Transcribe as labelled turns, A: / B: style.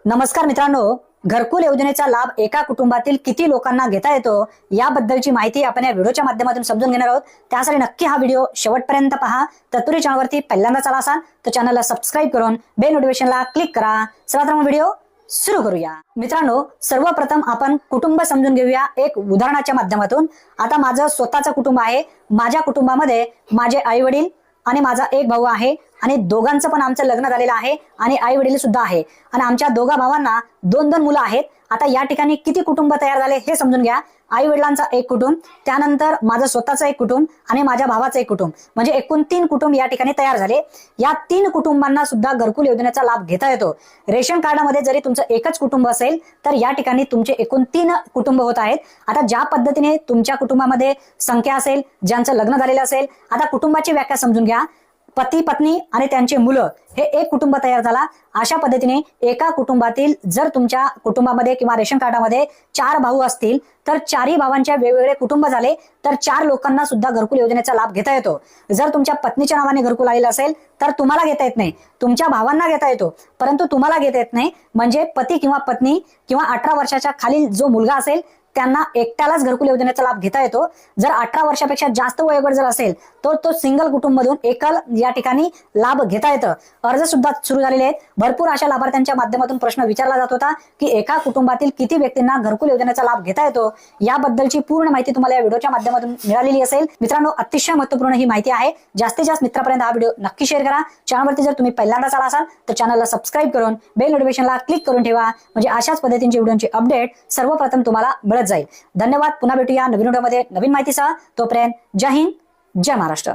A: नमस्कार मित्रांनो, घरकुल योजनेचा लाभ एका कुटुंबातील किती लोकांना घेता येतो याबद्दलची माहिती आपण या व्हिडिओच्या माध्यमातून समजून घेणार आहोत। त्यासाठी नक्की हा व्हिडिओ शेवटपर्यंत पहा। तत्पूर्वी चॅनलवरती पहिल्यांदाच आला असाल तर चॅनलला सबस्क्राइब करून बेल नोटिफिकेशनला क्लिक करा। चला तर मग व्हिडिओ सुरू करूया। मित्रांनो, सर्वप्रथम आपण कुटुंब समजून घेऊया एक उदाहरणाच्या माध्यमातून। आता माझं स्वतःचं कुटुंब आहे। माझ्या कुटुंबामध्ये माझे आई वडील आणि माझा एक भाऊ आहे आणि दोघांचं पण आमचं लग्न झालेलं आहे आणि आई वडील सुद्धा आहे आणि आमच्या दोघा भावांना दोन दोन मुलं आहेत। आता या ठिकाणी किती कुटुंब तयार झाले हे समजून घ्या। आई वडिलांचा एक कुटुंब, त्यानंतर माझं स्वतःचं एक कुटुंब आणि माझ्या भावाचं एक कुटुंब, म्हणजे एकूण 3 कुटुंब या ठिकाणी तयार झाले। या 3 कुटुंबांना सुद्धा घरकुल योजनेचा लाभ घेता येतो। रेशन कार्डामध्ये जरी तुमचं एकच कुटुंब असेल तर या ठिकाणी तुमचे एकूण 3 कुटुंब होत आहेत। आता ज्या पद्धतीने तुमच्या कुटुंबामध्ये संख्या असेल, ज्यांचं लग्न झालेलं असेल, आता कुटुंबाची व्याख्या समजून घ्या। पती पत्नी आणि त्यांचे मुलं हे एक कुटुंब तयार झाला। अशा पद्धतीने एका कुटुंबातील जर तुमच्या कुटुंबामध्ये किंवा रेशन कार्डामध्ये 4 भाऊ असतील तर 4ही भावांच्या वेगवेगळे कुटुंब झाले तर 4 लोकांना सुद्धा घरकुल योजनेचा लाभ घेता येतो। जर तुमच्या पत्नीच्या नावाने घरकुल आलेलं असेल तर तुम्हाला घेता येत नाही, तुमच्या भावांना घेता येतो, परंतु तुम्हाला घेता येत नाही। म्हणजे पती किंवा पत्नी किंवा 18 वर्षाच्या खालील जो मुलगा असेल त्यांना एकट्यालाच घरकुल योजनेचा लाभ घेता येतो। जर 18 वर्षापेक्षा जास्त वयोगट जर असेल तर तो सिंगल कुटुंब मधून एकल या ठिकाणी लाभ घेता येतं। अर्ज सुद्धा सुरू झालेले आहेत। भरपूर अशा लाभार्थ्यांच्या माध्यमातून प्रश्न विचारला जात होता की एका कुटुंबातील किती व्यक्तींना घरकुल योजनेचा लाभ घेता येतो याबद्दलची पूर्ण माहिती तुम्हाला या व्हिडिओच्या माध्यमातून मिळालेली असेल। मित्रांनो, अतिशय महत्त्वपूर्ण ही माहिती आहे। जास्तीत जास्त मित्रांपर्यंत हा व्हिडिओ नक्की शेअर करा। चॅनलवरती जर तुम्ही पहिल्यांदाच आला असाल तर चॅनलला सबस्क्राइब करून बेल नोटिफिकेशनला क्लिक करून ठेवा, म्हणजे अशाच पद्धतीची व्हिडिओची अपडेट सर्वप्रथम तुम्हाला मिळत जाईल। धन्यवाद। पुन्हा भेटूया नवीन व्हिडिओमध्ये नवीन माहितीसह। तोपर्यंत जय हिंद, जय महाराष्ट्र।